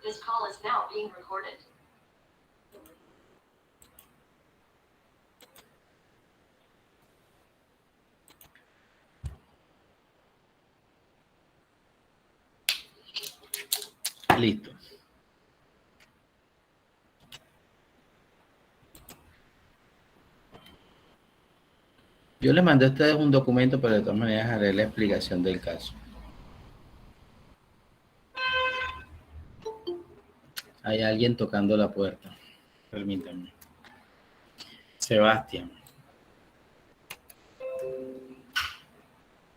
This call is now being recorded. Listo. Yo les mandé a ustedes un documento, pero de todas maneras haré la explicación del caso. Hay alguien tocando la puerta. Permítanme. Sebastián.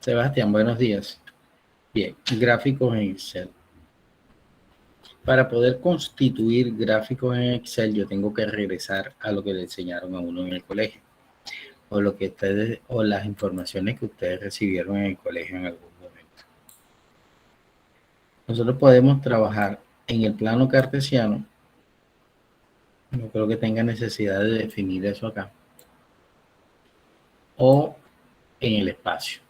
Sebastián, buenos días. Bien, gráficos en Excel. Para poder constituir gráficos en Excel, yo tengo que regresar a lo que le enseñaron a uno en el colegio, o lo que ustedes, o las informaciones que ustedes recibieron en el colegio en algún momento. Nosotros podemos trabajar en el plano cartesiano. No creo que tenga necesidad de definir eso acá. O en el espacio.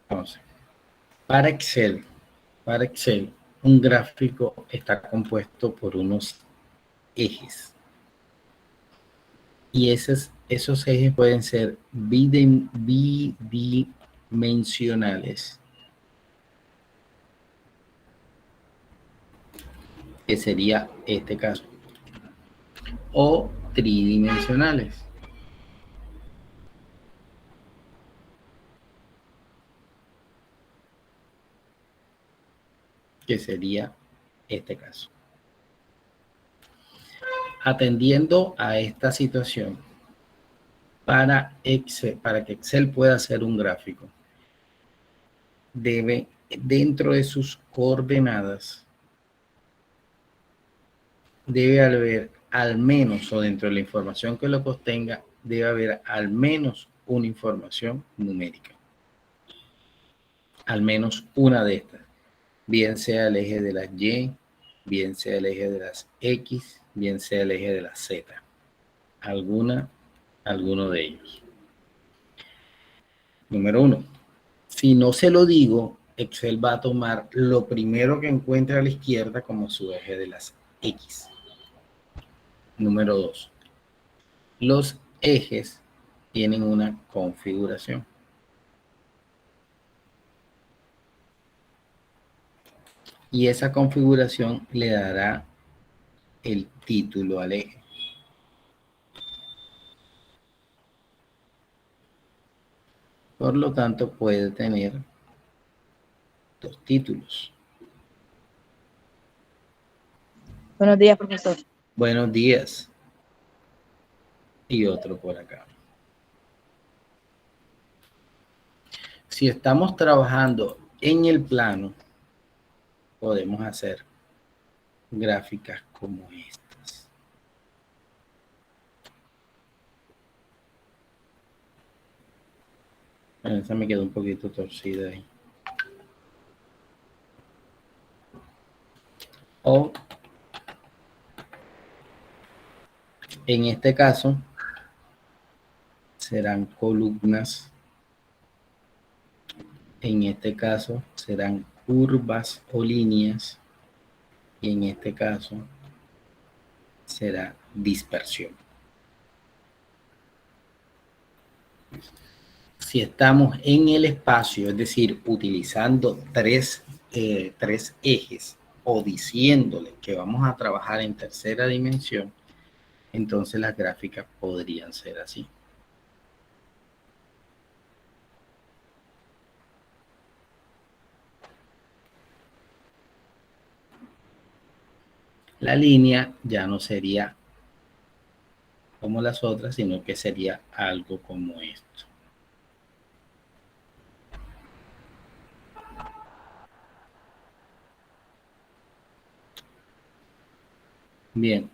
Entonces, para Excel, un gráfico está compuesto por unos ejes. Y esos ejes pueden ser bidimensionales, que sería este caso, o tridimensionales, que sería este caso. Atendiendo a esta situación, para que Excel pueda hacer un gráfico, debe, dentro de sus coordenadas, debe haber al menos, o dentro de la información que lo contenga, debe haber al menos una información numérica. Al menos una de estas. Bien sea el eje de las Y, bien sea el eje de las X, bien sea el eje de las Z. Alguno de ellos. Número 1. Si no se lo digo, Excel va a tomar lo primero que encuentre a la izquierda como su eje de las X. Número 2. Los ejes tienen una configuración. Y esa configuración le dará el título al eje. Por lo tanto, puede tener dos títulos. Buenos días, profesor. Buenos días. Y otro por acá. Si estamos trabajando en el plano, podemos hacer gráficas como estas. Bueno, esa me quedó un poquito torcida ahí. O en este caso serán columnas. En este caso serán curvas o líneas. Y en este caso será dispersión. Si estamos en el espacio, es decir, utilizando tres ejes o diciéndole que vamos a trabajar en tercera dimensión, entonces las gráficas podrían ser así. La línea ya no sería como las otras, sino que sería algo como esto. Bien.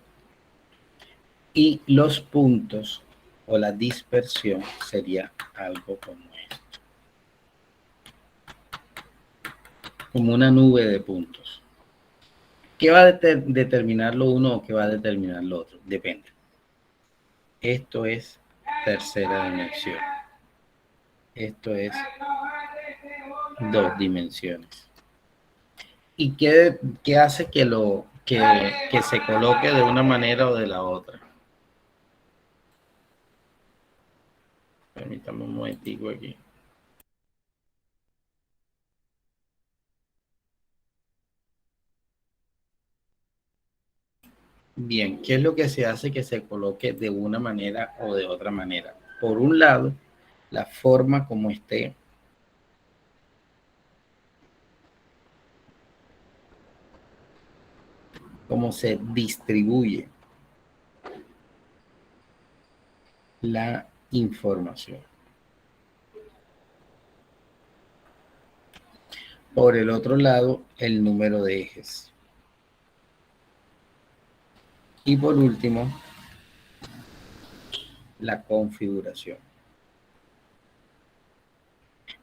Y los puntos o la dispersión sería algo como esto. Como una nube de puntos. ¿Qué va a determinar lo uno o qué va a determinar lo otro? Depende. Esto es tercera dimensión. Esto es dos dimensiones. ¿Y qué hace que se coloque de una manera o de la otra? Permítame un momentico aquí. Bien, ¿qué es lo que se hace que se coloque de una manera o de otra manera? Por un lado, la forma como esté, cómo se distribuye la información. Por el otro lado, el número de ejes. Y por último, la configuración.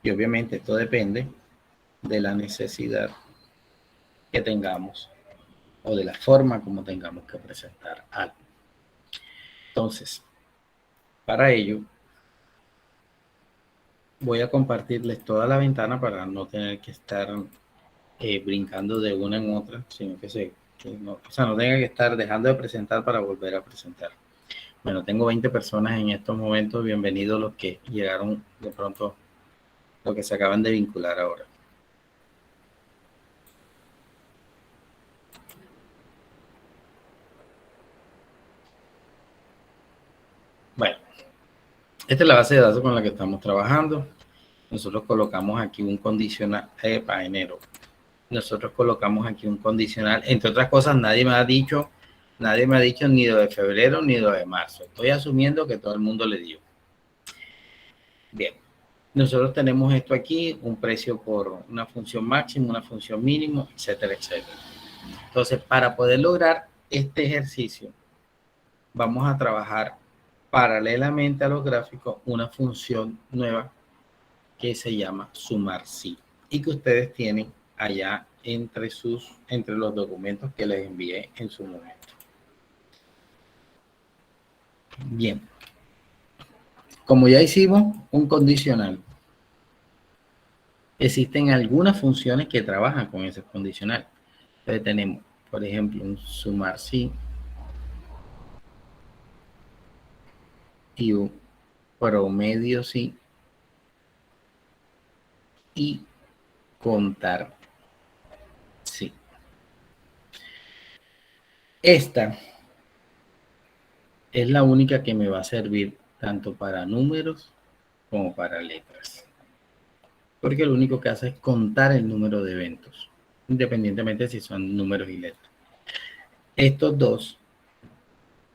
Y obviamente esto depende de la necesidad que tengamos o de la forma como tengamos que presentar algo. Entonces, para ello, voy a compartirles toda la ventana para no tener que estar brincando de una en otra, sino que no tenga que estar dejando de presentar para volver a presentar. Bueno, tengo 20 personas en estos momentos. Bienvenidos los que llegaron de pronto, los que se acaban de vincular ahora. Bueno, esta es la base de datos con la que estamos trabajando. Nosotros colocamos aquí un condicional para enero. Nosotros colocamos aquí un condicional. Entre otras cosas, nadie me ha dicho ni lo de febrero ni lo de marzo. Estoy asumiendo que todo el mundo le dio. Bien. Nosotros tenemos esto aquí, un precio por una función máxima, una función mínimo, etcétera, etcétera. Entonces, para poder lograr este ejercicio, vamos a trabajar paralelamente a los gráficos una función nueva que se llama sumar sí y que ustedes tienen allá entre los documentos que les envié en su momento. Bien, como ya hicimos un condicional, existen algunas funciones que trabajan con ese condicional. Entonces tenemos, por ejemplo, un sumar sí y un promedio sí y contar sí. Esta es la única que me va a servir tanto para números como para letras. Porque lo único que hace es contar el número de eventos, independientemente si son números y letras. Estos dos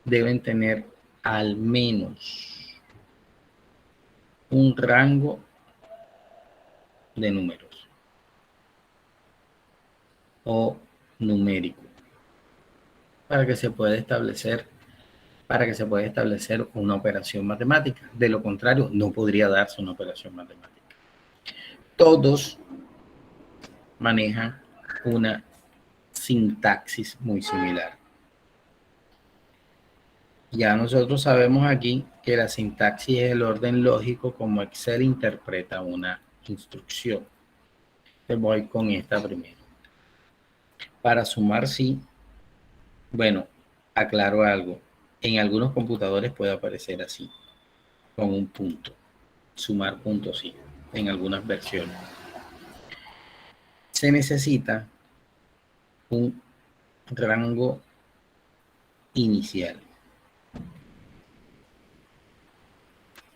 deben tener al menos un rango de números o numérico para que se pueda establecer una operación matemática. De lo contrario, no podría darse una operación matemática. Todos manejan una sintaxis muy similar. Ya nosotros sabemos aquí que la sintaxis es el orden lógico como Excel interpreta una instrucción. Te voy con esta primero. Para sumar sí, bueno, aclaro algo. En algunos computadores puede aparecer así, con un punto. Sumar punto sí, en algunas versiones. Se necesita un rango inicial.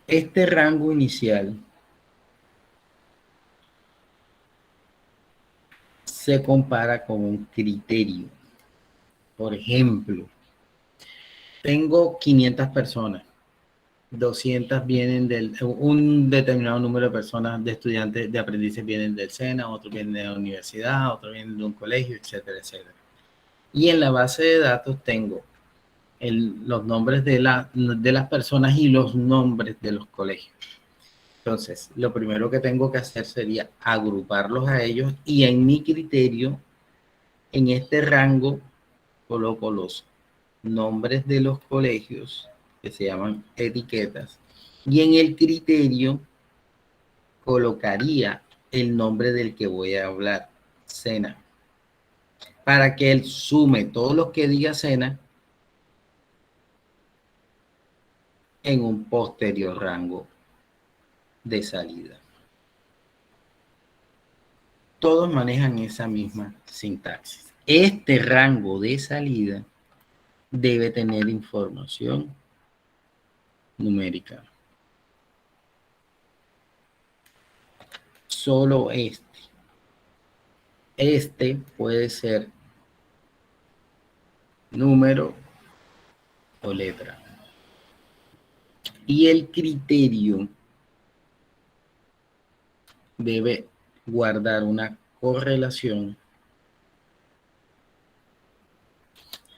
Este rango inicial se compara con un criterio. Por ejemplo, tengo 500 personas, 200 vienen un determinado número de personas, de estudiantes, de aprendices vienen del SENA, otros vienen de la universidad, otros vienen de un colegio, etcétera, etcétera. Y en la base de datos tengo los nombres de las personas y los nombres de los colegios. Entonces, lo primero que tengo que hacer sería agruparlos a ellos y en mi criterio, en este rango, coloco los nombres de los colegios que se llaman etiquetas y en el criterio colocaría el nombre del que voy a hablar, SENA. para que él sume todos los que diga Sena en un posterior rango de salida. Todos manejan esa misma sintaxis. Este rango de salida debe tener información numérica. Solo este. Este puede ser número o letra. Y el criterio debe guardar una correlación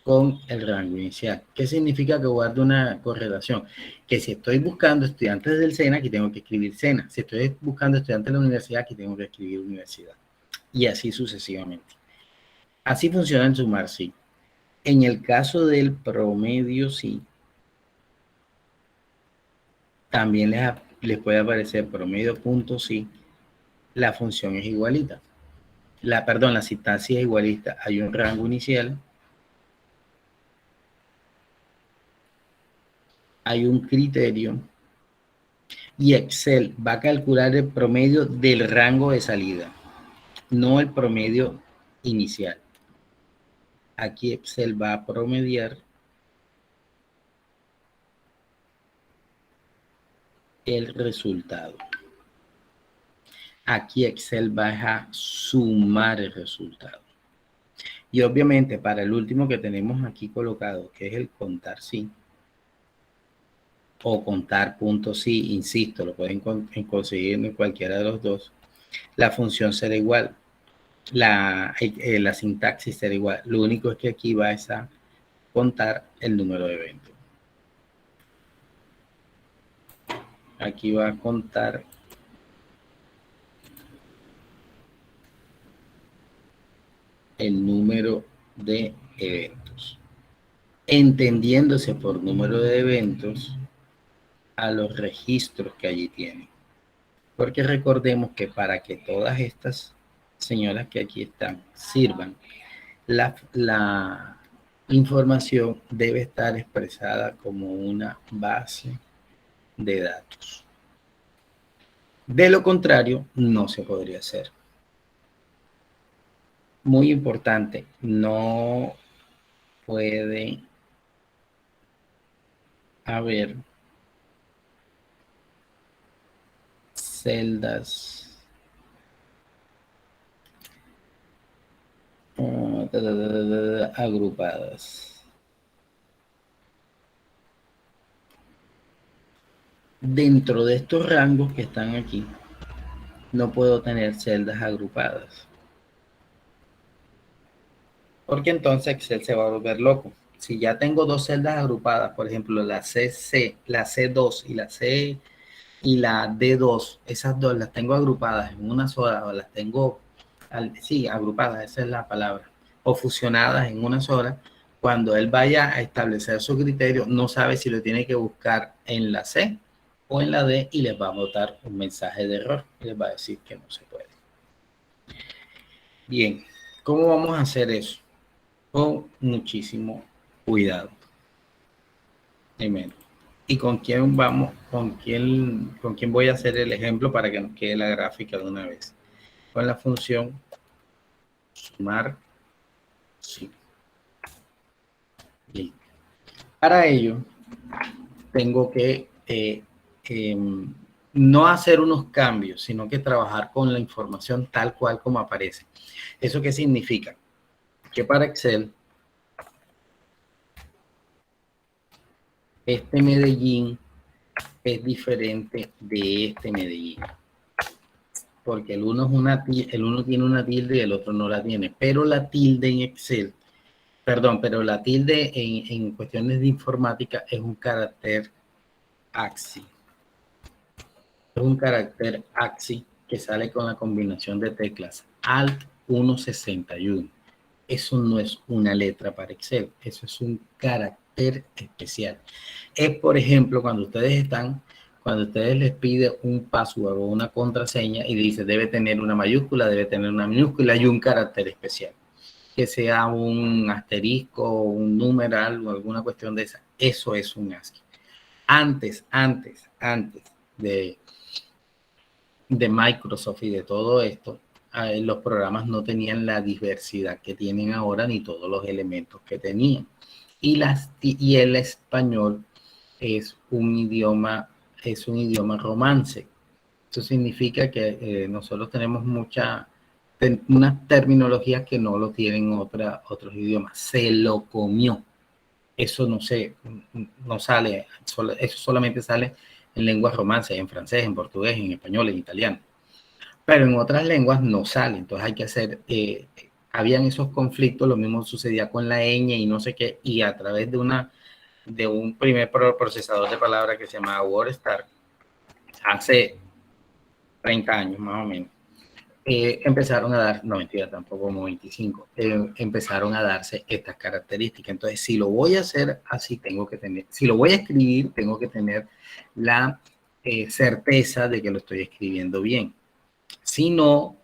con el rango inicial. ¿Qué significa que guarde una correlación? Que si estoy buscando estudiantes del SENA, aquí tengo que escribir SENA. Si estoy buscando estudiantes de la universidad, aquí tengo que escribir universidad. Y así sucesivamente. Así funciona el sumar sí. En el caso del promedio sí, también les puede aparecer promedio punto sí. La función es igualita. La sintaxis es igualita. Hay un rango inicial, hay un criterio y Excel va a calcular el promedio del rango de salida, no el promedio inicial. Aquí Excel va a promediar el resultado. Aquí Excel va a sumar el resultado. Y obviamente para el último que tenemos aquí colocado, que es el contar sí, o contar punto sí, insisto, lo pueden conseguir en cualquiera de los dos, la función será igual, la sintaxis será igual. Lo único es que aquí vas a contar el número de eventos. Aquí va a contar el número de eventos, entendiéndose por número de eventos a los registros que allí tienen. Porque recordemos que para que todas estas señoras que aquí están sirvan, la información debe estar expresada como una base de datos. De lo contrario, no se podría hacer. Muy importante, no puede haber celdas agrupadas. Dentro de estos rangos que están aquí, no puedo tener celdas agrupadas. Porque entonces Excel se va a volver loco. Si ya tengo dos celdas agrupadas, por ejemplo, la CC, la C2 y la C y la D2, esas dos las tengo agrupadas en una sola, o las tengo, sí, agrupadas, esa es la palabra, o fusionadas en una sola, cuando él vaya a establecer su criterio, no sabe si lo tiene que buscar en la C o en la D y les va a botar un mensaje de error y les va a decir que no se puede. Bien, ¿cómo vamos a hacer eso? Con muchísimo cuidado. Primero. ¿Y con quién vamos? ¿Con quién voy a hacer el ejemplo para que nos quede la gráfica de una vez? Con la función sumar sí. Bien. Para ello, tengo que no hacer unos cambios, sino que trabajar con la información tal cual como aparece. ¿Eso qué significa? Que para Excel, este Medellín es diferente de este Medellín. Porque el uno tiene una tilde y el otro no la tiene. Pero la tilde en Excel, pero la tilde en cuestiones de informática es un carácter ASCII. Es un carácter ASCII que sale con la combinación de teclas Alt 161. Eso no es una letra para Excel, eso es un carácter especial. Es, por ejemplo, cuando ustedes les pide un password o una contraseña y dice debe tener una mayúscula, debe tener una minúscula y un carácter especial. que sea un asterisco, un numeral o alguna cuestión de esa. Eso es un ASCII. Antes de Microsoft y de todo esto, los programas no tenían la diversidad que tienen ahora ni todos los elementos que tenían. Y el español es un idioma romance. Eso significa que nosotros tenemos unas terminologías que no lo tienen otros idiomas. Se lo comió. Eso no sale, eso solamente sale en lenguas romances, en francés, en portugués, en español, en italiano. Pero en otras lenguas no sale. Entonces hay que hacer, habían esos conflictos, lo mismo sucedía con la ñ y no sé qué, y a través de un primer procesador de palabras que se llamaba WordStar, hace 30 años más o menos, empezaron a dar, no mentira, tampoco como 25, empezaron a darse estas características. Entonces, si lo voy a hacer así, si lo voy a escribir, tengo que tener la certeza de que lo estoy escribiendo bien. Si no,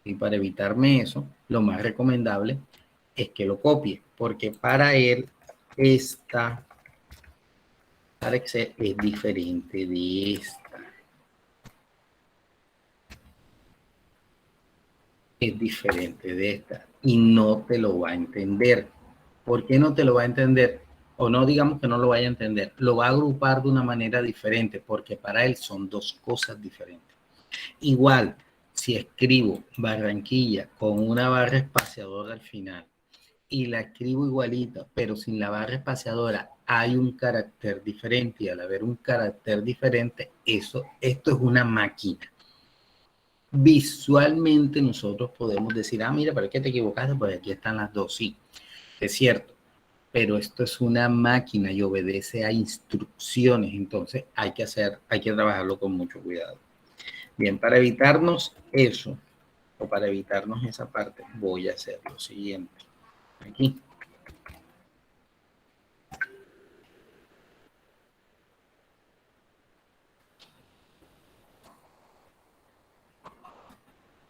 y para evitarme eso, lo más recomendable es que lo copie, porque para él esta para Excel es diferente de esta. Es diferente de esta y no te lo va a entender. ¿Por qué no te lo va a entender? O no digamos que no lo vaya a entender, lo va a agrupar de una manera diferente porque para él son dos cosas diferentes. Igual, si escribo Barranquilla con una barra espaciadora al final y la escribo igualita, pero sin la barra espaciadora hay un carácter diferente y al haber un carácter diferente, esto es una máquina. Visualmente nosotros podemos decir, mira, pero es que te equivocaste, pues aquí están las dos, sí, es cierto, pero esto es una máquina y obedece a instrucciones, entonces hay que trabajarlo con mucho cuidado. Bien, para evitarnos eso, o para evitarnos esa parte, voy a hacer lo siguiente. Aquí.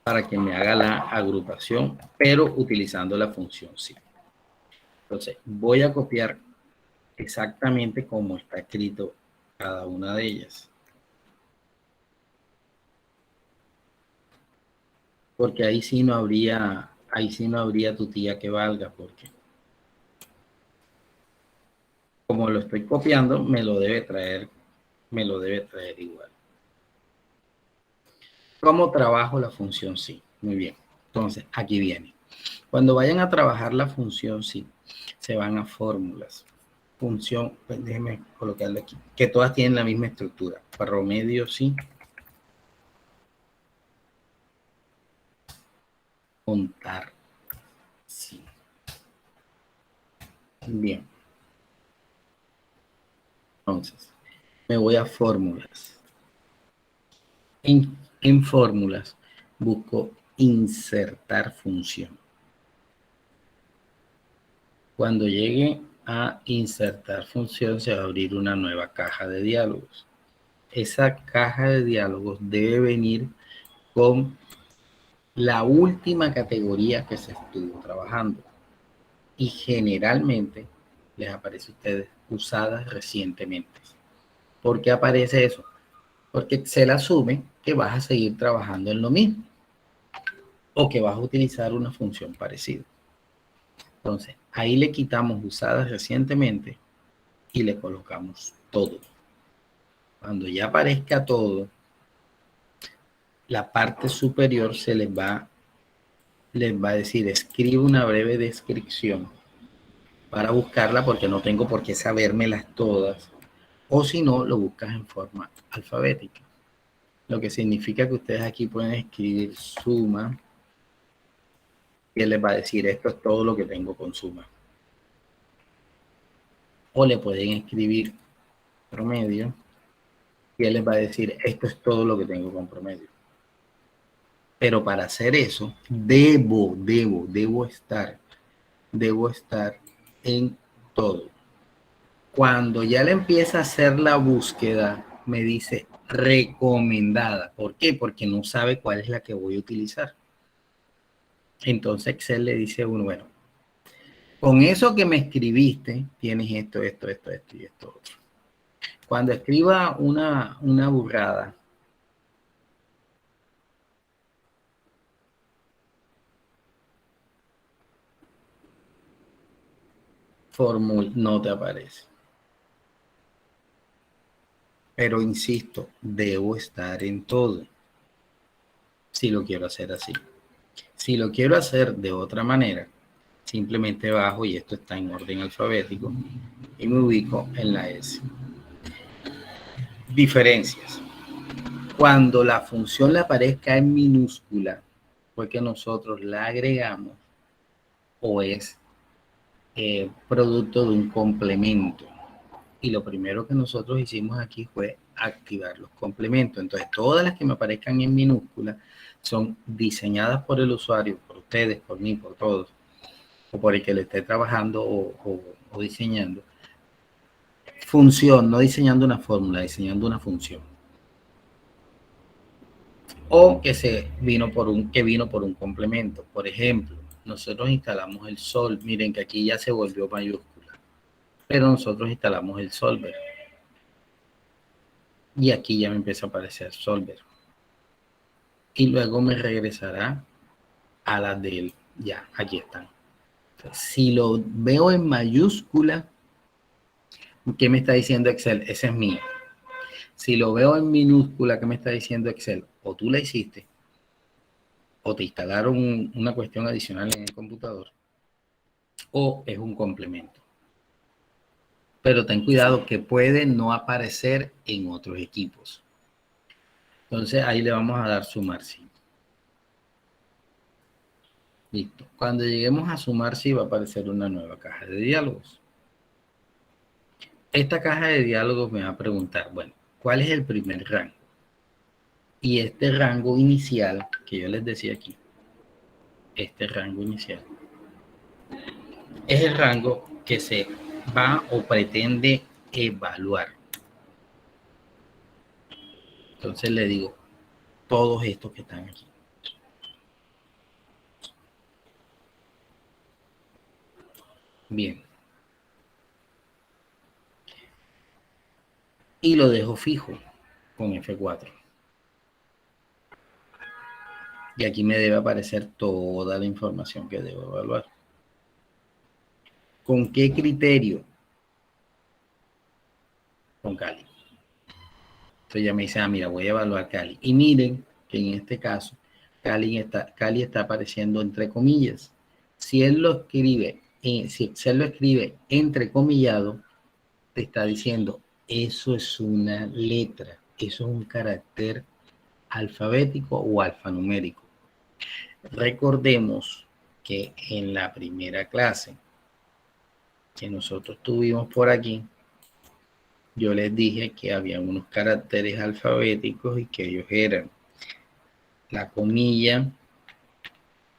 Para que me haga la agrupación, pero utilizando la función sí. Entonces, voy a copiar exactamente como está escrito cada una de ellas. Porque ahí sí no habría tutía que valga, porque como lo estoy copiando, me lo debe traer igual. ¿Cómo trabajo la función sí? Muy bien. Entonces, aquí viene. Cuando vayan a trabajar la función sí, se van a fórmulas. Función, pues déjenme colocarle aquí, que todas tienen la misma estructura. Promedio sí. Contar sí. Bien. Entonces, me voy a fórmulas. En fórmulas busco insertar función. Cuando llegue a insertar función se va a abrir una nueva caja de diálogos. Esa caja de diálogos debe venir con la última categoría que se estuvo trabajando. Y generalmente les aparece a ustedes usadas recientemente. ¿Por qué aparece eso? Porque se le asume que vas a seguir trabajando en lo mismo o que vas a utilizar una función parecida. Entonces, ahí le quitamos usadas recientemente y le colocamos todo. Cuando ya aparezca todo, la parte superior les va a decir, escribe una breve descripción para buscarla porque no tengo por qué sabérmelas todas. O si no, lo buscas en forma alfabética. Lo que significa que ustedes aquí pueden escribir suma y él les va a decir, esto es todo lo que tengo con suma. O le pueden escribir promedio y él les va a decir, esto es todo lo que tengo con promedio. Pero para hacer eso, debo estar en todo. Cuando ya le empieza a hacer la búsqueda, me dice recomendada. ¿Por qué? Porque no sabe cuál es la que voy a utilizar. Entonces Excel le dice a uno, bueno, con eso que me escribiste, tienes esto y esto otro. Cuando escriba una burrada, no te aparece. Pero insisto, debo estar en todo si lo quiero hacer así. Si lo quiero hacer de otra manera, simplemente bajo, y esto está en orden alfabético, y me ubico en la S. Diferencias. Cuando la función le aparezca en minúscula, porque nosotros la agregamos, o es producto de un complemento. Y lo primero que nosotros hicimos aquí fue activar los complementos. Entonces, todas las que me aparezcan en minúscula son diseñadas por el usuario, por ustedes, por mí, por todos, o por el que le esté trabajando o diseñando. Función, no diseñando una fórmula, diseñando una función. O que vino por un complemento. Por ejemplo, nosotros instalamos el Sol. Miren que aquí ya se volvió mayúscula. Pero nosotros instalamos el Solver. Y aquí ya me empieza a aparecer Solver. Y luego me regresará a la del, ya, aquí están. Entonces, si lo veo en mayúscula, ¿qué me está diciendo Excel? Ese es mío. Si lo veo en minúscula, ¿qué me está diciendo Excel? O tú la hiciste, o te instalaron una cuestión adicional en el computador, o es un complemento. Pero ten cuidado que puede no aparecer en otros equipos. Entonces ahí le vamos a dar sumar sí. Listo. Cuando lleguemos a sumar sí va a aparecer una nueva caja de diálogos. Esta caja de diálogos me va a preguntar, bueno, ¿cuál es el primer rango? Y este rango inicial que yo les decía aquí, este rango inicial, es el rango que se va o pretende evaluar. Entonces le digo, todos estos que están aquí. Bien. Y lo dejo fijo con F4. Y aquí me debe aparecer toda la información que debo evaluar. ¿Con qué criterio? Con Cali. Entonces ya me dice, mira, voy a evaluar Cali. Y miren que en este caso, Cali está apareciendo entre comillas. Si él lo escribe, si él lo escribe entrecomillado, te está diciendo, eso es una letra, eso es un carácter alfabético o alfanumérico. Recordemos que en la primera clase que nosotros tuvimos por aquí, yo les dije que había unos caracteres alfabéticos y que ellos eran la comilla,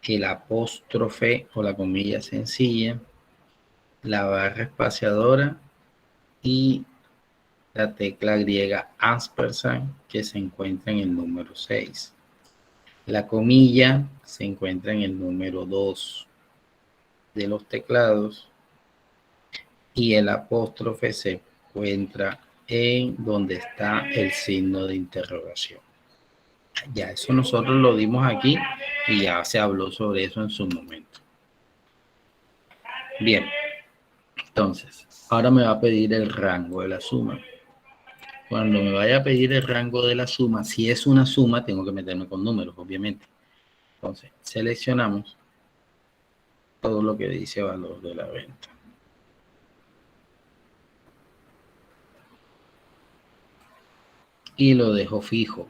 el apóstrofe o la comilla sencilla, la barra espaciadora y la tecla griega ampersand que se encuentra en el número 6. La comilla se encuentra en el número 2 de los teclados y el apóstrofe se encuentra en donde está el signo de interrogación. Ya eso nosotros lo dimos aquí y ya se habló sobre eso en su momento. Bien, entonces, ahora me va a pedir el rango de la suma. Cuando me vaya a pedir el rango de la suma, si es una suma, tengo que meterme con números, obviamente. Entonces, seleccionamos todo lo que dice valor de la venta. Y lo dejo fijo.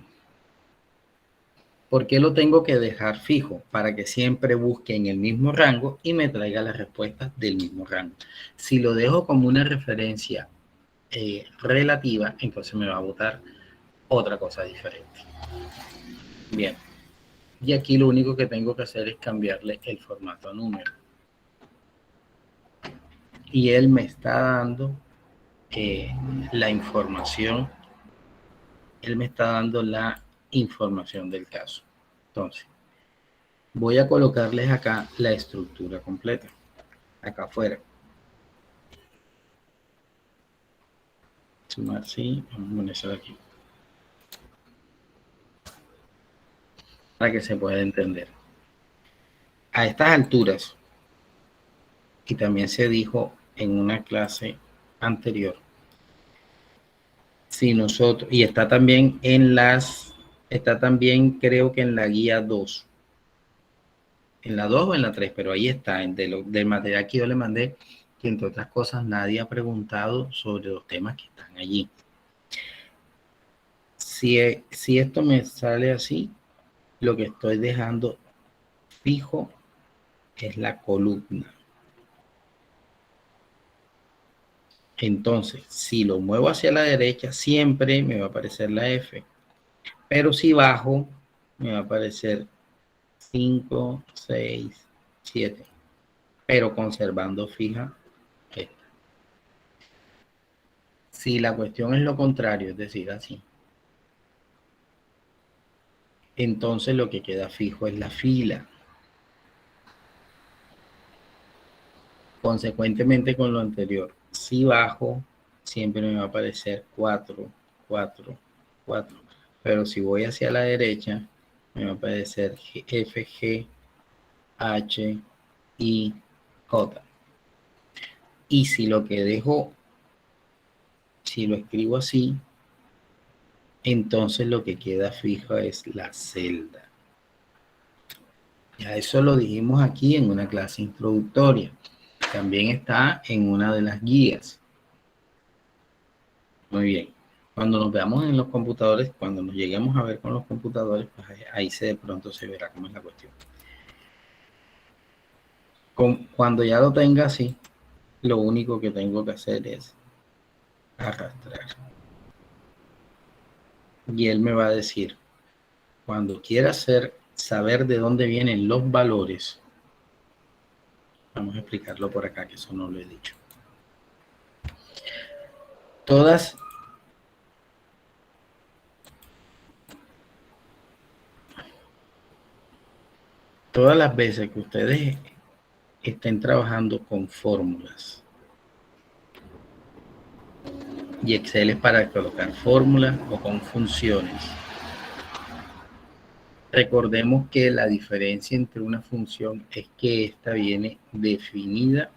¿Por qué lo tengo que dejar fijo? Para que siempre busque en el mismo rango y me traiga las respuestas del mismo rango. Si lo dejo como una referencia relativa, entonces me va a botar otra cosa diferente. Bien. Y aquí lo único que tengo que hacer es cambiarle el formato a número. Y él me está dando la información. Él me está dando la información del caso. Entonces, Voy a colocarles acá la estructura completa, acá afuera. Sumar, sí, vamos a poner eso de aquí. Para que se pueda entender. A estas alturas, y también se dijo en una clase anterior, si nosotros, y está también creo que en la guía 2, en la 2 o en la 3, pero ahí está, del material que yo le mandé, que entre otras cosas nadie ha preguntado sobre los temas que están allí. Si esto me sale así, lo que estoy dejando fijo es la columna. Entonces, si lo muevo hacia la derecha, siempre me va a aparecer la F. Pero si bajo, me va a aparecer 5, 6, 7. Pero conservando fija esta. Si la cuestión es lo contrario, es decir, así, entonces lo que queda fijo es la fila. Consecuentemente con lo anterior, si bajo, siempre me va a aparecer 4, 4, 4. Pero si voy hacia la derecha, me va a aparecer F, G, H, I, J. Y si lo que dejo, si lo escribo así, entonces lo que queda fijo es la celda. Ya eso lo dijimos aquí en una clase introductoria. También está en una de las guías. Muy bien. Cuando nos veamos en los computadores, cuando nos lleguemos a ver con los computadores, pues ahí de pronto se verá cómo es la cuestión. Cuando ya lo tenga así, lo único que tengo que hacer es arrastrar. Y él me va a decir, cuando quiera saber de dónde vienen los valores, vamos a explicarlo por acá, que eso no lo he dicho. Todas las veces que ustedes estén trabajando con fórmulas, y Excel es para colocar fórmulas o con funciones, recordemos que la diferencia entre una función es que esta viene definida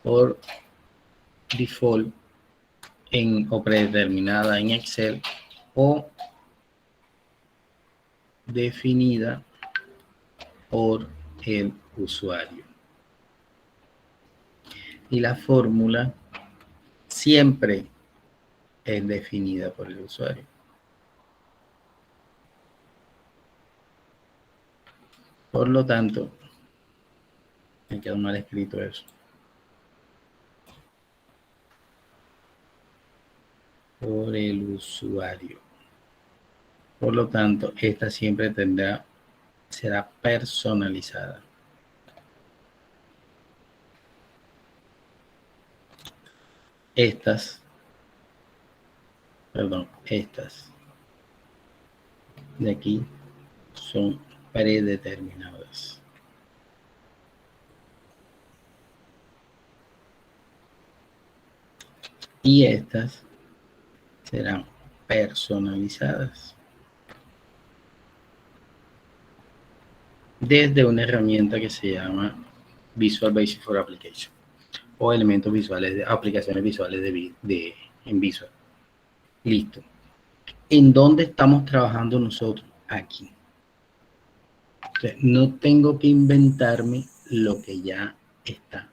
por default o predeterminada en Excel, o definida por el usuario. Y la fórmula siempre es definida por el usuario. Por lo tanto, me quedó mal escrito eso. Por el usuario. Por lo tanto, esta siempre será personalizada. Estas de aquí son predeterminadas. Y estas serán personalizadas desde una herramienta que se llama Visual Basic for Application o elementos visuales de aplicaciones visuales en Visual. Listo. ¿En dónde estamos trabajando nosotros? Aquí. Entonces, no tengo que inventarme lo que ya está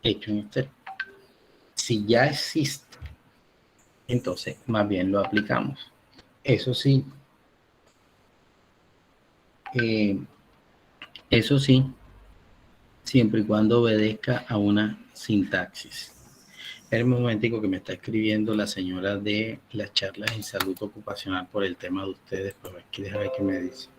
hecho en Excel. Si ya existe, entonces más bien lo aplicamos. Eso sí, siempre y cuando obedezca a una sintaxis. Espera un momentico que me está escribiendo la señora de las charlas en salud ocupacional por el tema de ustedes, pero aquí déjame ver qué me dice.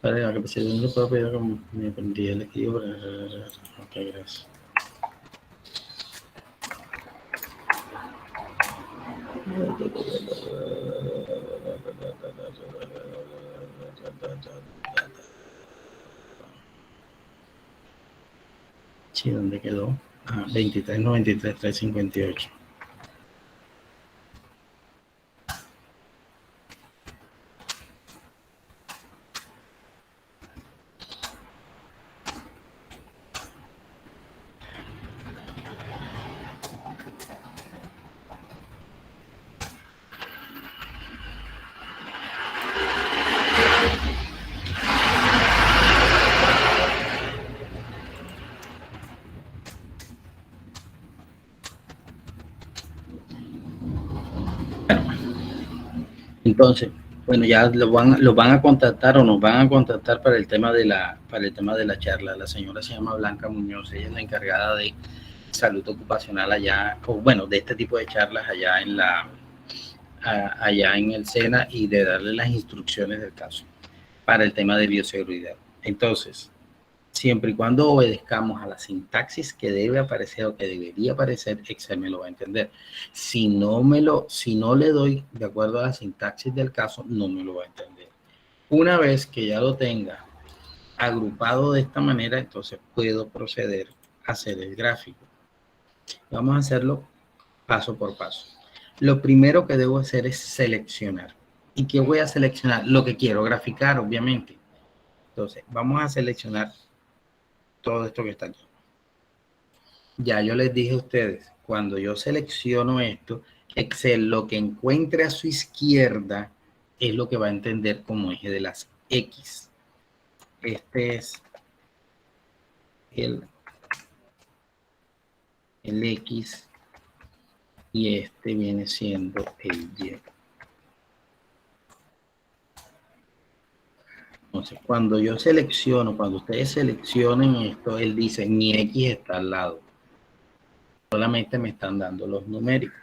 Para que se no puedo pedir como me aprendí el equilibrio. Ok, gracias. Sí, ¿dónde quedó? 2393, 358. Entonces, bueno, ya lo van a contactar o nos van a contactar para el tema de la charla. La señora se llama Blanca Muñoz, ella es la encargada de salud ocupacional allá, o bueno, de este tipo de charlas allá allá en el SENA y de darle las instrucciones del caso para el tema de bioseguridad. Entonces, siempre y cuando obedezcamos a la sintaxis que debe aparecer o que debería aparecer, Excel me lo va a entender. Si no le doy de acuerdo a la sintaxis del caso, no me lo va a entender. Una vez que ya lo tenga agrupado de esta manera, entonces puedo proceder a hacer el gráfico. Vamos a hacerlo paso por paso. Lo primero que debo hacer es seleccionar. ¿Y qué voy a seleccionar? Lo que quiero graficar, obviamente. Entonces, vamos a seleccionar todo esto que está aquí. Ya yo les dije a ustedes, cuando yo selecciono esto, Excel lo que encuentre a su izquierda es lo que va a entender como eje de las X. Este es el X y este viene siendo el Y. Entonces, cuando yo selecciono, cuando ustedes seleccionen esto, él dice mi X está al lado. Solamente me están dando los numéricos.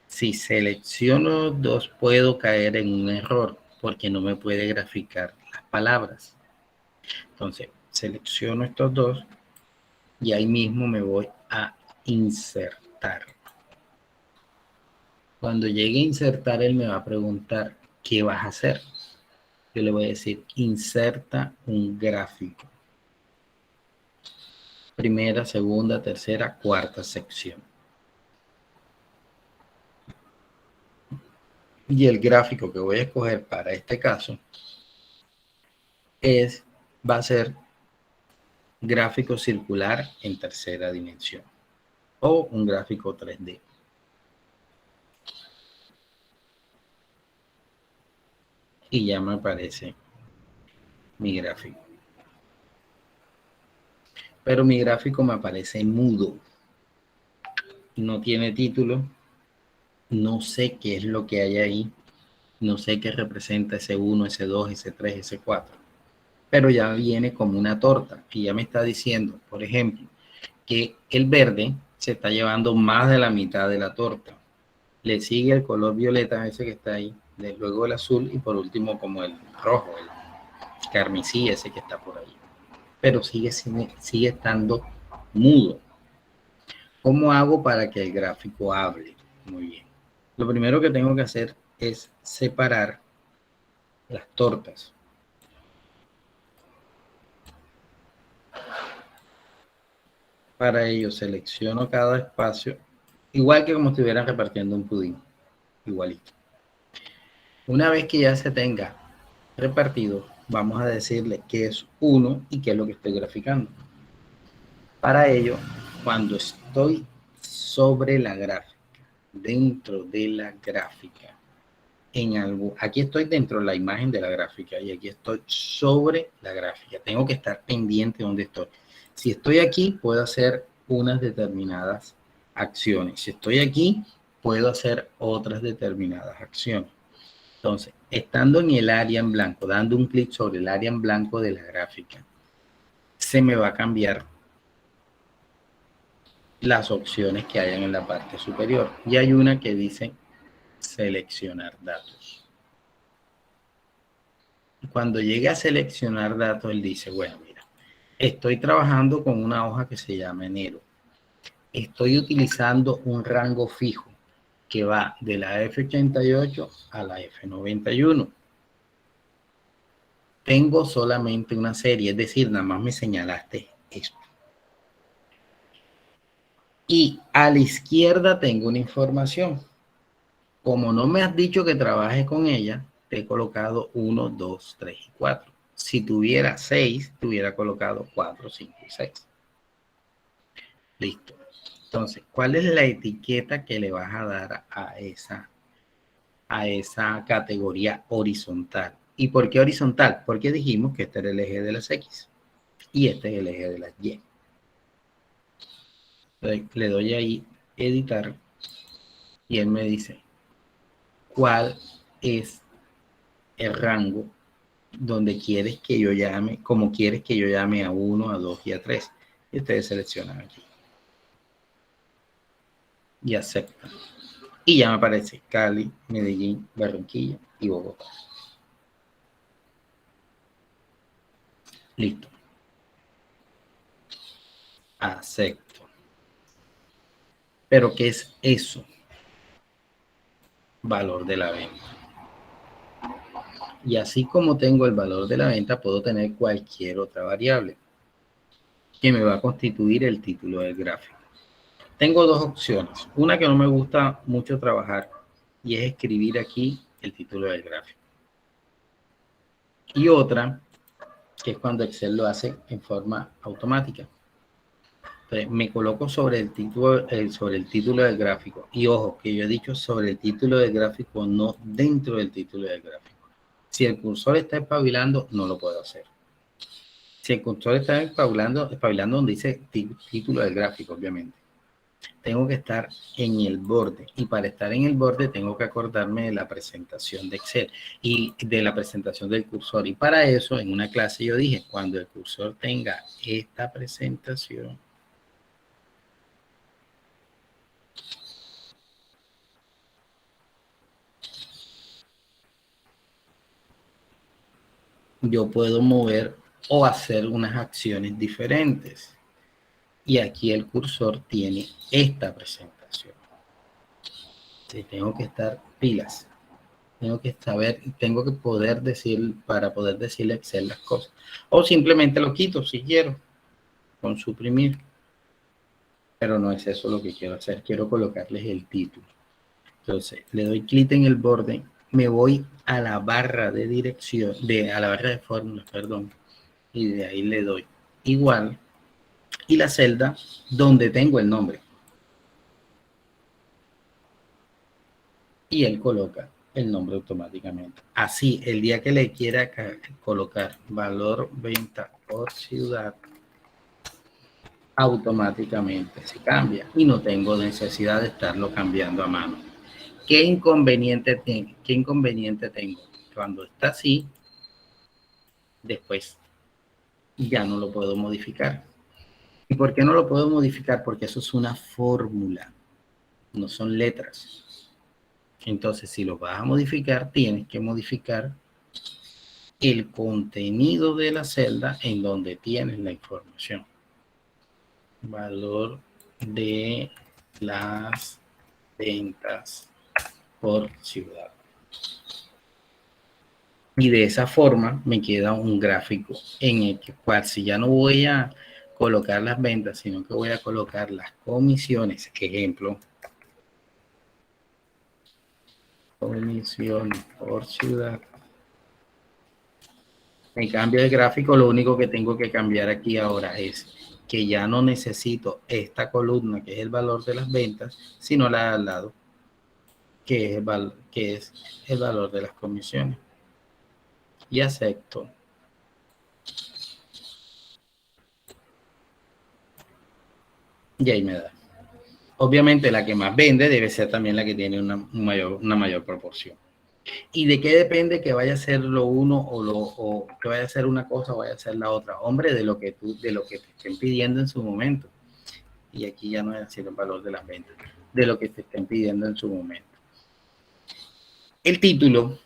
Si selecciono 2, puedo caer en un error porque no me puede graficar las palabras. Entonces, selecciono estos dos y ahí mismo me voy a insertar. Cuando llegue a insertar, él me va a preguntar, ¿qué vas a hacer? Yo le voy a decir, inserta un gráfico. Primera, segunda, tercera, cuarta sección. Y el gráfico que voy a escoger para este caso va a ser gráfico circular en tercera dimensión o un gráfico 3D. Y ya me aparece mi gráfico. Pero mi gráfico me aparece mudo. No tiene título. No sé qué es lo que hay ahí. No sé qué representa ese 1, ese 2, ese 3, ese 4. Pero ya viene como una torta. Y ya me está diciendo, por ejemplo, que el verde se está llevando más de la mitad de la torta. Le sigue el color violeta, ese que está ahí. Luego el azul y por último como el rojo, el carmesí, ese que está por ahí. Pero sigue estando mudo. ¿Cómo hago para que el gráfico hable? Muy bien. Lo primero que tengo que hacer es separar las tortas. Para ello selecciono cada espacio, igual que como estuvieran repartiendo un pudín. Igualito. Una vez que ya se tenga repartido, vamos a decirle qué es 1 y qué es lo que estoy graficando. Para ello, cuando estoy sobre la gráfica, dentro de la gráfica, aquí estoy dentro de la imagen de la gráfica y aquí estoy sobre la gráfica. Tengo que estar pendiente de donde estoy. Si estoy aquí, puedo hacer unas determinadas acciones. Si estoy aquí, puedo hacer otras determinadas acciones. Entonces, estando en el área en blanco, dando un clic sobre el área en blanco de la gráfica, se me va a cambiar las opciones que hayan en la parte superior. Y hay una que dice seleccionar datos. Cuando llegue a seleccionar datos, él dice, bueno, mira, estoy trabajando con una hoja que se llama enero. Estoy utilizando un rango fijo. que va de la F88 a la F91. Tengo solamente una serie, es decir, nada más me señalaste esto. Y a la izquierda tengo una información. Como no me has dicho que trabaje con ella, te he colocado 1, 2, 3 y 4. Si tuviera 6, te hubiera colocado 4, 5 y 6. Listo. Entonces, ¿cuál es la etiqueta que le vas a dar a esa categoría horizontal? ¿Y por qué horizontal? Porque dijimos que este era el eje de las X y este es el eje de las Y. Le doy ahí editar y él me dice cuál es el rango donde quieres que yo llame, como quieres que yo llame a 1, a 2 y a 3. Y ustedes seleccionan aquí y aceptan. Y ya me aparece Cali, Medellín, Barranquilla y Bogotá. Listo. Acepto. ¿Pero qué es eso? Valor de la venta. Y así como tengo el valor de la venta, puedo tener cualquier otra variable que me va a constituir el título del gráfico. Tengo dos opciones. Una que no me gusta mucho trabajar y es escribir aquí el título del gráfico. Y otra que es cuando Excel lo hace en forma automática. Entonces, me coloco sobre el título del gráfico. Y ojo, que yo he dicho sobre el título del gráfico, no dentro del título del gráfico. Si el cursor está espabilando, no lo puedo hacer. Si el cursor está espabilando donde dice título del gráfico, obviamente. Tengo que estar en el borde. Y para estar en el borde tengo que acordarme de la presentación de Excel y de la presentación del cursor. Y para eso, en una clase yo dije, cuando el cursor tenga esta presentación, yo puedo mover o hacer unas acciones diferentes. Y aquí el cursor tiene esta presentación. Entonces, tengo que estar pilas. Tengo que saber, tengo que poder decir, para poder decirle a Excel las cosas. O simplemente lo quito si quiero, con suprimir. Pero no es eso lo que quiero hacer. Quiero colocarles el título. Entonces, le doy clic en el borde, me voy a la barra de dirección, a la barra de fórmulas, perdón, y de ahí le doy igual y la celda donde tengo el nombre. Y él coloca el nombre automáticamente. Así, el día que le quiera colocar valor venta por ciudad, automáticamente se cambia y no tengo necesidad de estarlo cambiando a mano. ¿Qué inconveniente tengo? Cuando está así, después ya no lo puedo modificar. ¿Y por qué no lo puedo modificar? Porque eso es una fórmula, no son letras. Entonces, si lo vas a modificar, tienes que modificar el contenido de la celda en donde tienes la información. Valor de las ventas por ciudad. Y de esa forma me queda un gráfico en el cual si ya no voy a colocar las ventas, sino que voy a colocar las comisiones, ejemplo, comisiones por ciudad. Me cambio de gráfico, lo único que tengo que cambiar aquí ahora es que ya no necesito esta columna que es el valor de las ventas, sino la de al lado, que es el valor de las comisiones. Y acepto. Y ahí me da. Obviamente la que más vende debe ser también la que tiene una mayor proporción. ¿Y de qué depende que vaya a ser lo uno o que vaya a ser una cosa o vaya a ser la otra? Hombre, de lo que te estén pidiendo en su momento. Y aquí ya no es decir el valor de las ventas, de lo que te estén pidiendo en su momento. El título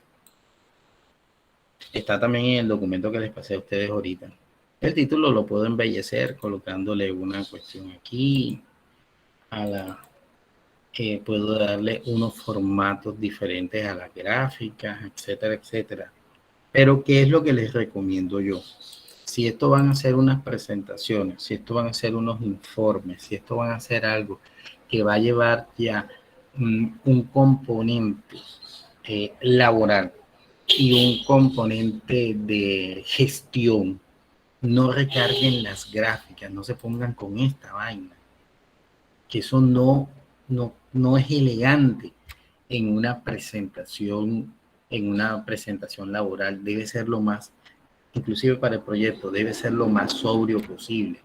está también en el documento que les pasé a ustedes ahorita. El título lo puedo embellecer colocándole una cuestión aquí a la puedo darle unos formatos diferentes a las gráficas, etcétera, etcétera. Pero, ¿qué es lo que les recomiendo yo? Si esto van a ser unas presentaciones, si esto van a ser unos informes, si esto van a ser algo que va a llevar ya un componente laboral y un componente de gestión, no recarguen las gráficas, no se pongan con esta vaina, que eso no es elegante en una presentación laboral. Debe ser lo más, inclusive para el proyecto, debe ser lo más sobrio posible.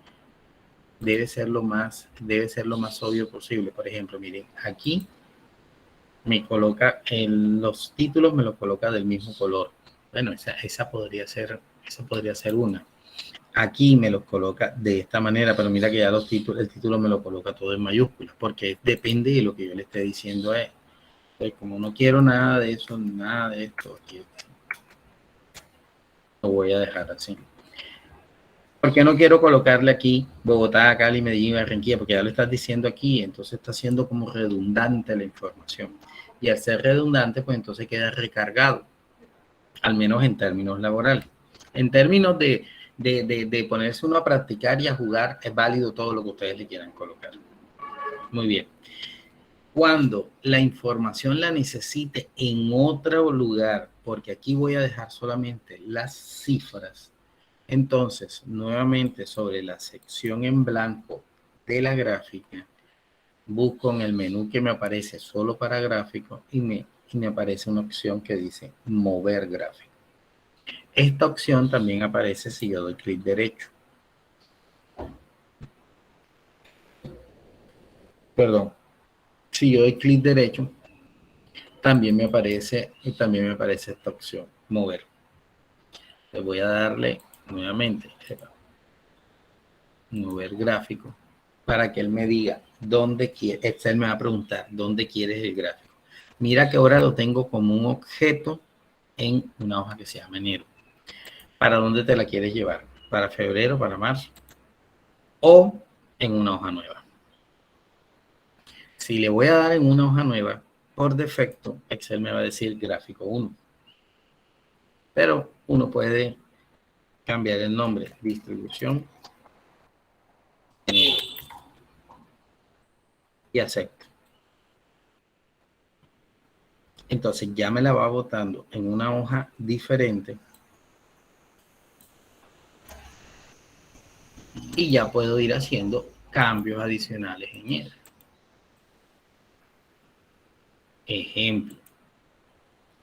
Debe ser lo más sobrio posible. Por ejemplo, miren, aquí me coloca los títulos, me los coloca del mismo color. Bueno, esa podría ser una. Aquí me los coloca de esta manera, pero mira que ya el título me lo coloca todo en mayúsculas, porque depende de lo que yo le esté diciendo a él. Entonces, como no quiero nada de eso, nada de esto, aquí lo voy a dejar así. ¿Por qué no quiero colocarle aquí Bogotá, Cali, Medellín, Barranquilla? Porque ya lo estás diciendo aquí, entonces está siendo como redundante la información. Y al ser redundante, pues entonces queda recargado, al menos en términos laborales. En términos de ponerse uno a practicar y a jugar, es válido todo lo que ustedes le quieran colocar. Muy bien. Cuando la información la necesite en otro lugar, porque aquí voy a dejar solamente las cifras, entonces nuevamente sobre la sección en blanco de la gráfica, busco en el menú que me aparece solo para gráficos y me aparece una opción que dice mover gráfico. Esta opción también aparece si yo doy clic derecho. Perdón. Si yo doy clic derecho, también me aparece esta opción, mover. Le voy a darle nuevamente mover gráfico para que él me diga dónde quiere. Excel me va a preguntar dónde quieres el gráfico. Mira que ahora lo tengo como un objeto en una hoja que se llama enero. ¿Para dónde te la quieres llevar? ¿Para febrero, para marzo? ¿O en una hoja nueva? Si le voy a dar en una hoja nueva, por defecto, Excel me va a decir gráfico 1. Pero uno puede cambiar el nombre, distribución, y acepto. Entonces ya me la va botando en una hoja diferente y ya puedo ir haciendo cambios adicionales en él. Ejemplo,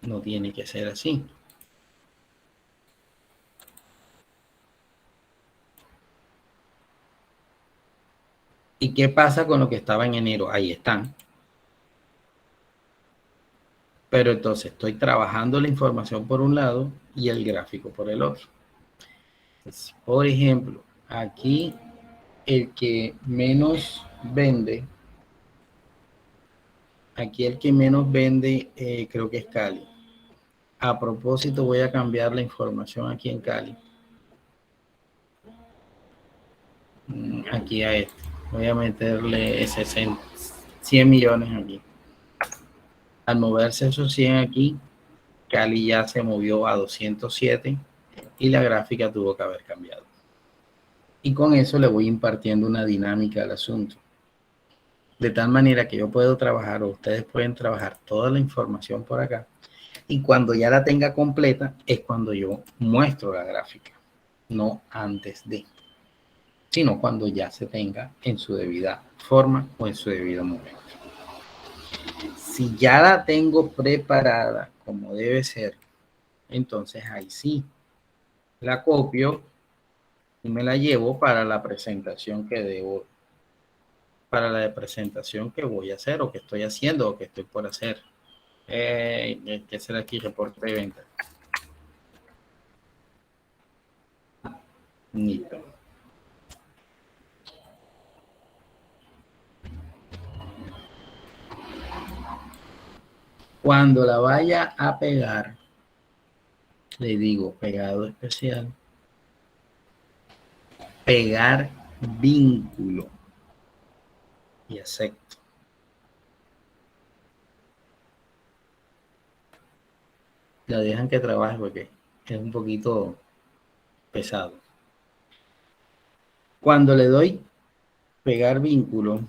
no tiene que ser así. ¿Y qué pasa con lo que estaba en enero? Ahí están. Pero entonces estoy trabajando la información por un lado y el gráfico por el otro. Entonces, por ejemplo, aquí el que menos vende, creo que es Cali. A propósito, voy a cambiar la información aquí en Cali. Aquí a este. Voy a meterle 100 millones aquí. Al moverse esos 100 aquí, Cali ya se movió a 207 y la gráfica tuvo que haber cambiado. Y con eso le voy impartiendo una dinámica al asunto. De tal manera que yo puedo trabajar, o ustedes pueden trabajar toda la información por acá. Y cuando ya la tenga completa, es cuando yo muestro la gráfica. No antes de, sino cuando ya se tenga en su debida forma o en su debido momento. Si ya la tengo preparada como debe ser, entonces ahí sí la copio y me la llevo para la presentación que voy a hacer o que estoy haciendo o que estoy por hacer. ¿Qué será aquí? Reporte de venta. Listo. Cuando la vaya a pegar, le digo pegado especial, pegar vínculo y acepto. La dejan que trabaje porque es un poquito pesado. Cuando le doy pegar vínculo,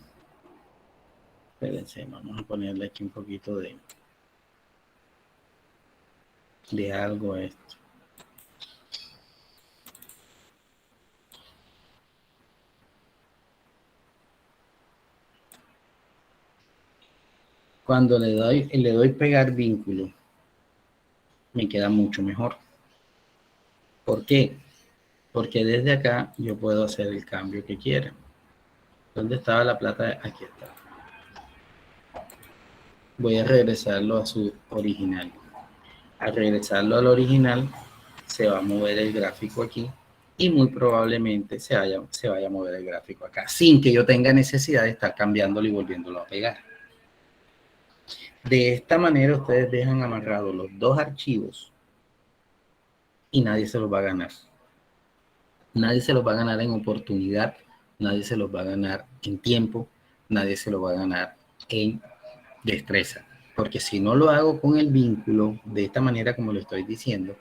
espérense, vamos a ponerle aquí un poquito de algo a esto. Cuando le doy pegar vínculo, me queda mucho mejor. ¿Por qué? Porque desde acá yo puedo hacer el cambio que quiera. ¿Dónde estaba la plata? Aquí está. Voy a regresarlo a su original. Al regresarlo al original, se va a mover el gráfico aquí y muy probablemente se vaya a mover el gráfico acá, sin que yo tenga necesidad de estar cambiándolo y volviéndolo a pegar. De esta manera ustedes dejan amarrados los dos archivos y nadie se los va a ganar. Nadie se los va a ganar en oportunidad, nadie se los va a ganar en tiempo, nadie se los va a ganar en destreza. Porque si no lo hago con el vínculo de esta manera como lo estoy diciendo,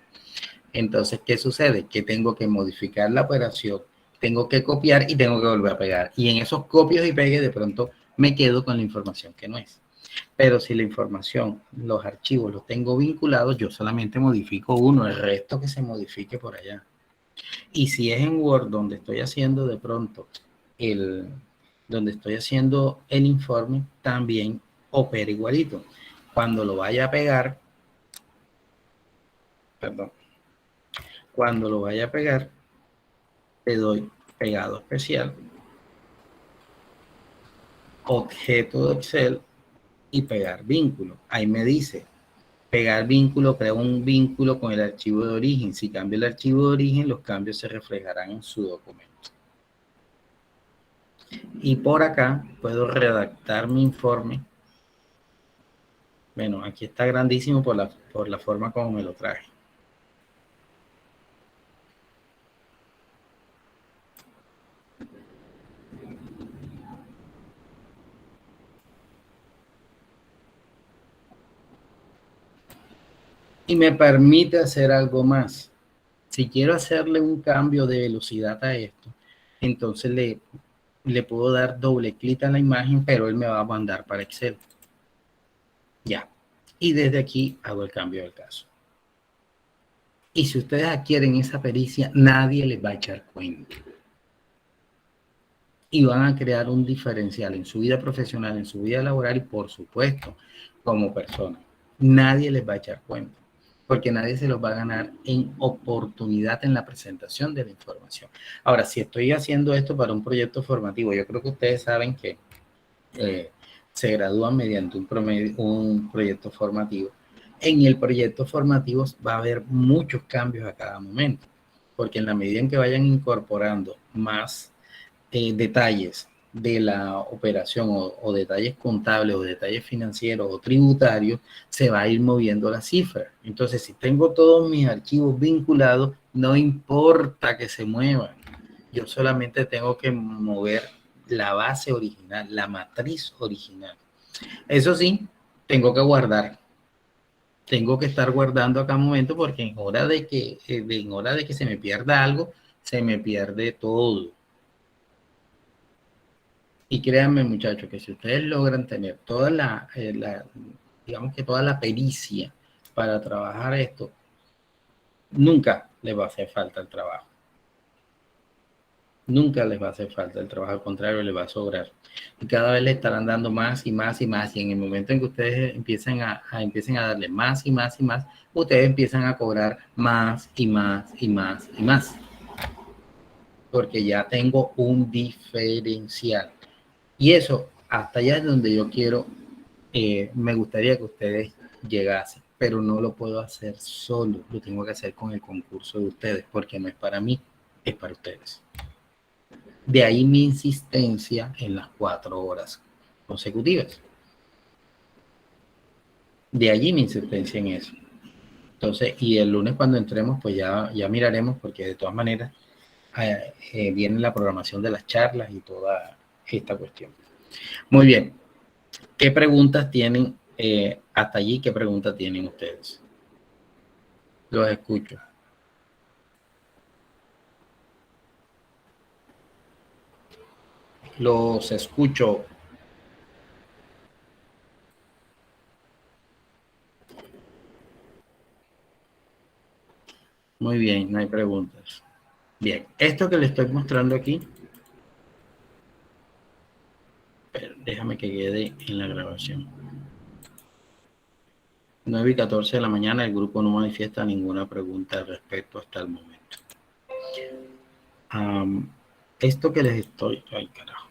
entonces, ¿qué sucede? Que tengo que modificar la operación, tengo que copiar y tengo que volver a pegar. Y en esos copios y pegues de pronto me quedo con la información que no es. Pero si la información, los archivos los tengo vinculados, yo solamente modifico uno, el resto que se modifique por allá. Y si es en Word donde estoy haciendo de pronto donde estoy haciendo el informe, también opera igualito. Cuando lo vaya a pegar, cuando lo vaya a pegar, le doy pegado especial, objeto de Excel y pegar vínculo. Ahí me dice, pegar vínculo, crea un vínculo con el archivo de origen. Si cambio el archivo de origen, los cambios se reflejarán en su documento. Y por acá puedo redactar mi informe. Bueno, aquí está grandísimo por la forma como me lo traje. Y me permite hacer algo más. Si quiero hacerle un cambio de velocidad a esto, entonces le puedo dar doble clic a la imagen, pero él me va a mandar para Excel. Ya. Y desde aquí hago el cambio del caso. Y si ustedes adquieren esa pericia, nadie les va a echar cuenta. Y van a crear un diferencial en su vida profesional, en su vida laboral y, por supuesto, como persona. Nadie les va a echar cuenta, porque nadie se los va a ganar en oportunidad en la presentación de la información. Ahora, si estoy haciendo esto para un proyecto formativo, yo creo que ustedes saben que se gradúan mediante un proyecto formativo. En el proyecto formativo va a haber muchos cambios a cada momento, porque en la medida en que vayan incorporando más detalles de la operación o detalles contables o detalles financieros o tributarios, se va a ir moviendo la cifra. Entonces, si tengo todos mis archivos vinculados, no importa que se muevan. Yo solamente tengo que mover la base original, la matriz original. Eso sí, tengo que guardar. Tengo que estar guardando a cada momento porque en hora de que se me pierda algo, se me pierde todo. Y créanme, muchachos, que si ustedes logran tener digamos que toda la pericia para trabajar esto, nunca les va a hacer falta el trabajo. Nunca les va a hacer falta el trabajo, al contrario, les va a sobrar. Y cada vez le estarán dando más y más y más. Y en el momento en que ustedes empiecen a darle más y más y más, ustedes empiezan a cobrar más y más y más y más. Porque ya tengo un diferencial. Y eso, hasta allá es donde yo quiero, me gustaría que ustedes llegasen, pero no lo puedo hacer solo, lo tengo que hacer con el concurso de ustedes, porque no es para mí, es para ustedes. De ahí mi insistencia en las 4 horas consecutivas. De allí mi insistencia en eso. Entonces, y el lunes cuando entremos, pues ya miraremos, porque de todas maneras viene la programación de las charlas y toda esta cuestión. Muy bien. ¿Qué preguntas tienen hasta allí? ¿Qué preguntas tienen ustedes? Los escucho. Los escucho. Muy bien, no hay preguntas. Bien, esto que le estoy mostrando aquí, pero déjame que quede en la grabación. 9:14 de la mañana, el grupo no manifiesta ninguna pregunta al respecto hasta el momento. Esto que les estoy... Ay, carajo.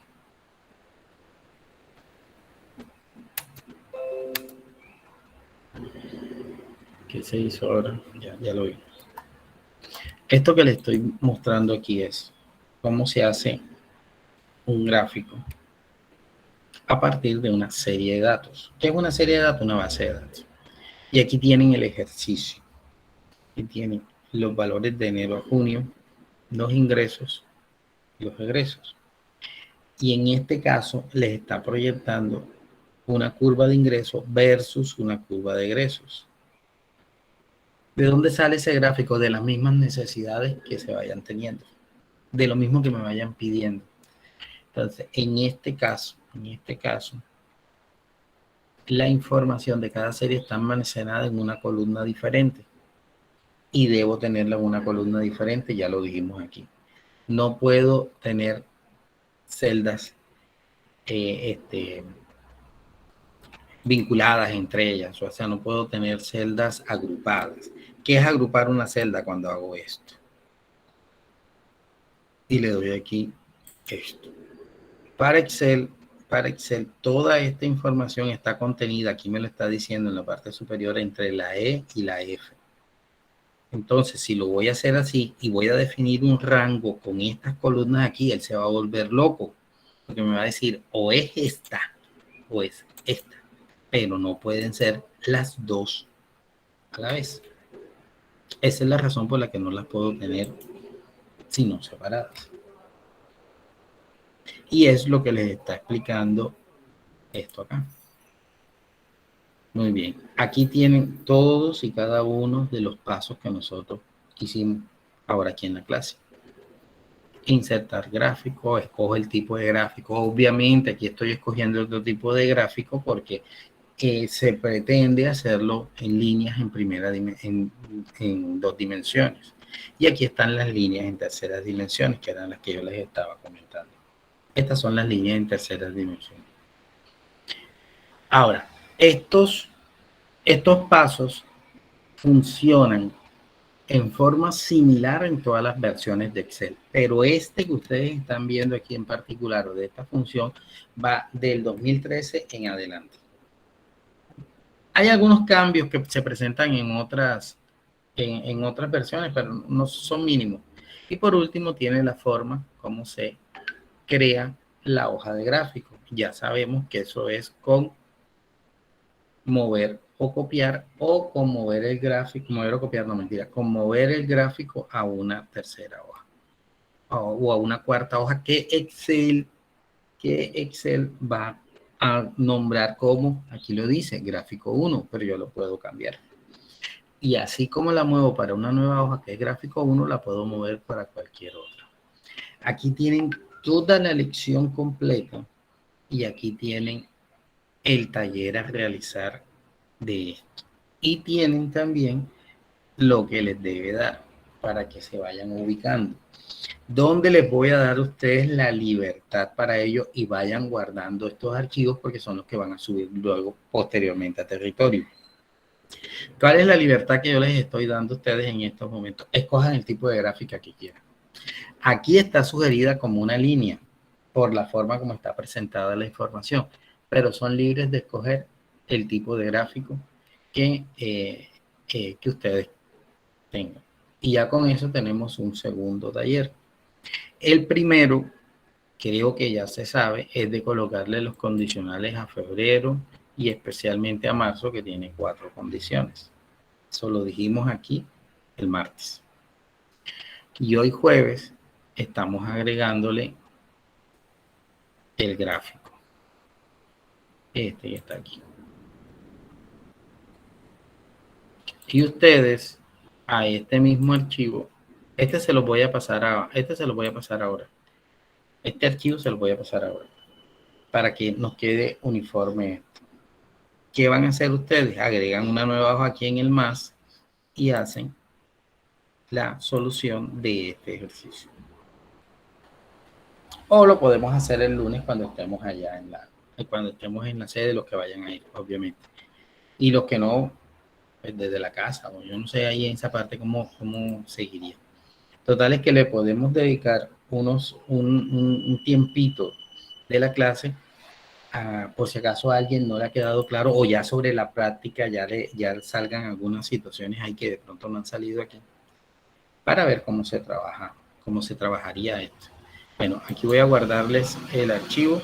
¿Qué se hizo ahora? Ya lo vi. Esto que les estoy mostrando aquí es cómo se hace un gráfico a partir de una serie de datos. ¿Qué es una serie de datos? Una base de datos. Y aquí tienen el ejercicio. Y tienen los valores de enero a junio, los ingresos y los egresos. Y en este caso les está proyectando una curva de ingresos versus una curva de egresos. ¿De dónde sale ese gráfico? De las mismas necesidades que se vayan teniendo, de lo mismo que me vayan pidiendo. Entonces, en este caso, la información de cada serie está almacenada en una columna diferente y debo tenerla en una columna diferente, ya lo dijimos aquí. No puedo tener celdas vinculadas entre ellas, o sea, no puedo tener celdas agrupadas. ¿Qué es agrupar una celda cuando hago esto? Y le doy aquí esto. Para Excel, toda esta información está contenida, aquí me lo está diciendo en la parte superior, entre la E y la F. Entonces, si lo voy a hacer así y voy a definir un rango con estas columnas aquí, él se va a volver loco, porque me va a decir o es esta o es esta, pero no pueden ser las dos a la vez. Esa es la razón por la que no las puedo tener sino separadas. Y es lo que les está explicando esto acá. Muy bien. Aquí tienen todos y cada uno de los pasos que nosotros hicimos ahora aquí en la clase. Insertar gráfico, escoge el tipo de gráfico. Obviamente aquí estoy escogiendo otro tipo de gráfico porque se pretende hacerlo en líneas en 2 dimensiones. Y aquí están las líneas en terceras dimensiones, que eran las que yo les estaba comentando. Estas son las líneas en terceras dimensiones. Ahora, estos pasos funcionan en forma similar en todas las versiones de Excel, pero este que ustedes están viendo aquí en particular, o de esta función, va del 2013 en adelante. Hay algunos cambios que se presentan en otras versiones, pero no son mínimos. Y por último, tiene la forma como se crea la hoja de gráfico. Ya sabemos que eso es con mover o copiar, o con mover el gráfico, mover o copiar, no mentira, con mover el gráfico a una tercera hoja o a una cuarta hoja que Excel va a nombrar como, aquí lo dice, gráfico 1, pero yo lo puedo cambiar. Y así como la muevo para una nueva hoja que es gráfico 1, la puedo mover para cualquier otra. Aquí tienen toda la lección completa y aquí tienen el taller a realizar de esto. Y tienen también lo que les debe dar para que se vayan ubicando. ¿Dónde les voy a dar a ustedes la libertad para ello y vayan guardando estos archivos porque son los que van a subir luego posteriormente a territorio? ¿Cuál es la libertad que yo les estoy dando a ustedes en estos momentos? Escojan el tipo de gráfica que quieran. Aquí está sugerida como una línea por la forma como está presentada la información, pero son libres de escoger el tipo de gráfico que ustedes tengan. Y ya con eso tenemos un segundo taller. El primero, creo que ya se sabe, es de colocarle los condicionales a febrero y especialmente a marzo, que tiene 4 condiciones. Eso lo dijimos aquí el martes. Y hoy jueves estamos agregándole el gráfico. Este que está aquí. Y ustedes a este mismo archivo. Este se lo voy a pasar ahora. Este archivo se lo voy a pasar ahora para que nos quede uniforme. ¿Qué van a hacer ustedes? Agregan una nueva hoja aquí en el más y hacen la solución de este ejercicio. O lo podemos hacer el lunes cuando estemos allá cuando estemos en la sede, los que vayan a ir, obviamente. Y los que no, pues desde la casa, o yo no sé ahí en esa parte cómo seguiría. Total es que le podemos dedicar un tiempito de la clase por si acaso a alguien no le ha quedado claro o ya sobre la práctica ya salgan algunas situaciones ahí que de pronto no han salido aquí para ver cómo se trabajaría esto. Bueno, aquí voy a guardarles el archivo